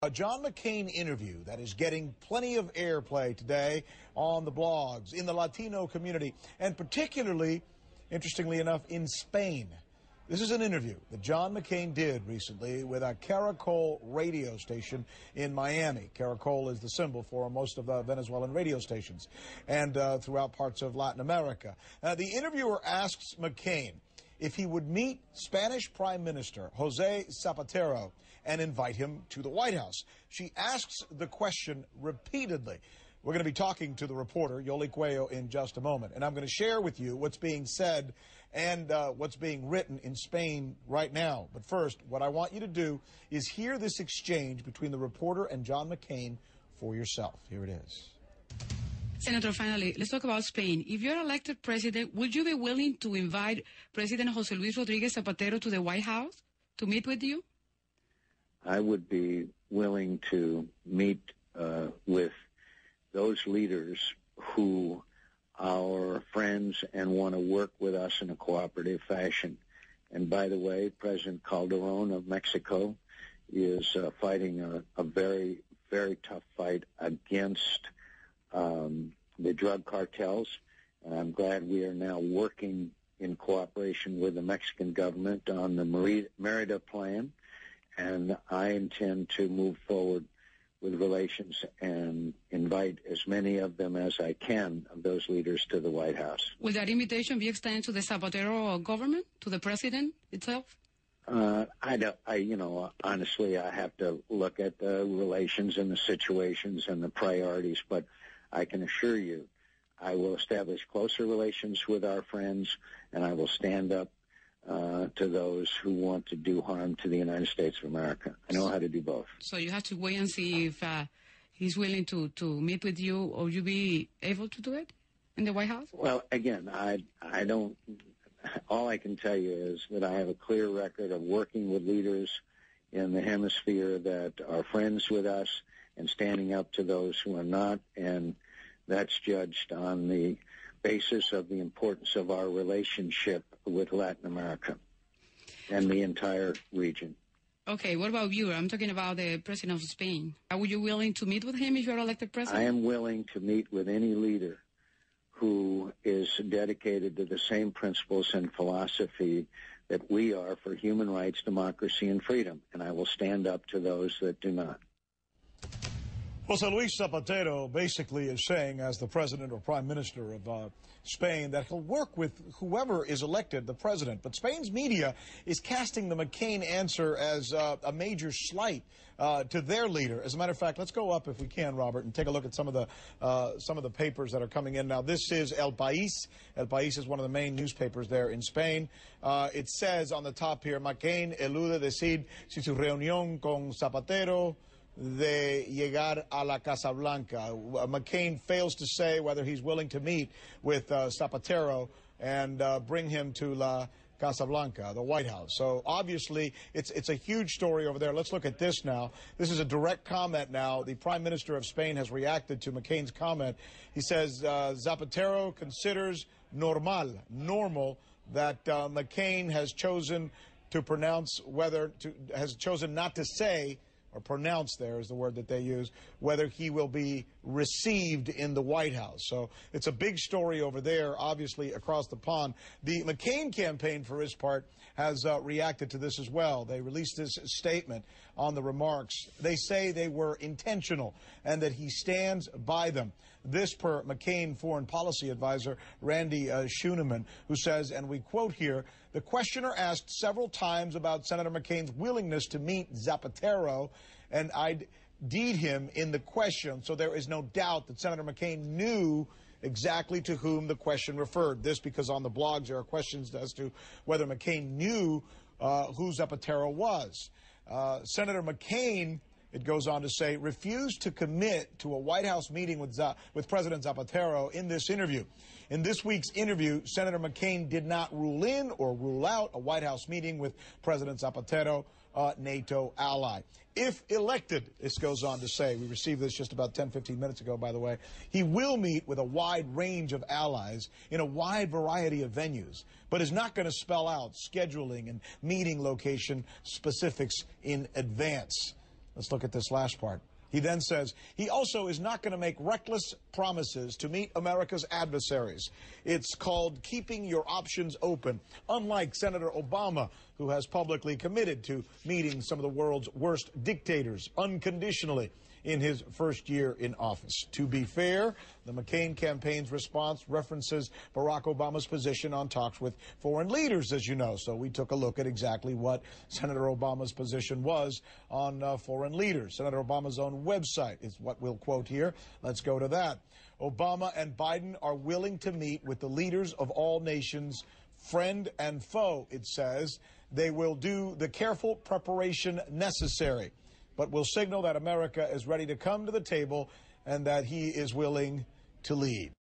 A John McCain interview that is getting plenty of airplay today on the blogs, in the Latino community, and particularly, interestingly enough, in Spain. This is an interview that John McCain did recently with a Caracol radio station in Miami. Caracol is the symbol for most of the Venezuelan radio stations and throughout parts of Latin America. The interviewer asks McCain if he would meet Spanish Prime Minister Jose Zappatero and invite him to the White House. She asks the question repeatedly. We're going to be talking to the reporter, Yoli Cuello, in just a moment. And I'm going to share with you what's being said and what's being written in Spain right now. But first, what I want you to do is hear this exchange between the reporter and John McCain for yourself. Here it is. Senator, finally, let's talk about Spain. If you're elected president, would you be willing to invite President José Luis Rodríguez Zapatero to the White House to meet with you? I would be willing to meet with those leaders who are friends and want to work with us in a cooperative fashion. And by the way, President Calderón of Mexico is fighting a very, very tough fight against the drug cartels. And I'm glad we are now working in cooperation with the Mexican government on the Merida plan. And I intend to move forward with relations and invite as many of them as I can, of those leaders, to the White House. Will that invitation be extended to the Zapaterro government, to the president itself? Honestly, I have to look at the relations and the situations and the priorities, but I can assure you I will establish closer relations with our friends, and I will stand up to those who want to do harm to the United States of America. I know how to do both. So you have to wait and see if he's willing to meet with you, or you be able to do it in the White House? Well, again, I don't. All I can tell you is that I have a clear record of working with leaders in the hemisphere that are friends with us and standing up to those who are not, and that's judged on the basis of the importance of our relationship with Latin America and the entire region. Okay, what about you? I'm talking about the president of Spain. Are you willing to meet with him if you're elected president? I am willing to meet with any leader who is dedicated to the same principles and philosophy that we are for human rights, democracy, and freedom, and I will stand up to those that do not. José Luis Zapatero basically is saying, as the president or prime minister of Spain, that he'll work with whoever is elected the president. But Spain's media is casting the McCain answer as a major slight to their leader. As a matter of fact, let's go up, if we can, Robert, and take a look at some of the papers that are coming in now. This is El País. El País is one of the main newspapers there in Spain. It says on the top here, McCain elude decir si su reunión con Zapatero de llegar a la Casa Blanca. McCain fails to say whether he's willing to meet with Zapaterro and bring him to la Casa Blanca, the White House. So obviously it's a huge story over there. Let's look at this now. This is a direct comment now. The Prime Minister of Spain has reacted to McCain's comment. He says Zapatero considers normal that McCain has chosen to has chosen not to say, or pronounce there is the word that they use, whether he will be received in the White House. So it's a big story over there, obviously, across the pond. The McCain campaign, for his part, has reacted to this as well. They released this statement on the remarks. They say they were intentional and that he stands by them. This per McCain foreign policy advisor Randy Schuneman, who says, and we quote here, the questioner asked several times about Senator McCain's willingness to meet Zappatero, and I'd deed him in the question, so there is no doubt that Senator McCain knew exactly to whom the question referred. This because on the blogs there are questions as to whether McCain knew who Zappatero was. Senator McCain, it goes on to say, refused to commit to a White House meeting with President Zappatero in this interview. In this week's interview, Senator McCain did not rule in or rule out a White House meeting with President Zappatero, NATO ally. If elected, this goes on to say, we received this just about 10, 15 minutes ago, by the way, he will meet with a wide range of allies in a wide variety of venues, but is not going to spell out scheduling and meeting location specifics in advance. Let's look at this last part. He then says he also is not going to make reckless promises to meet America's adversaries. It's called keeping your options open, unlike Senator Obama, who has publicly committed to meeting some of the world's worst dictators unconditionally in his first year in office. To be fair, the McCain campaign's response references Barack Obama's position on talks with foreign leaders, as you know. So we took a look at exactly what Senator Obama's position was on foreign leaders. Senator Obama's own website is what we'll quote here. Let's go to that. Obama and Biden are willing to meet with the leaders of all nations, friend and foe, it says. They will do the careful preparation necessary, but will signal that America is ready to come to the table and that he is willing to lead.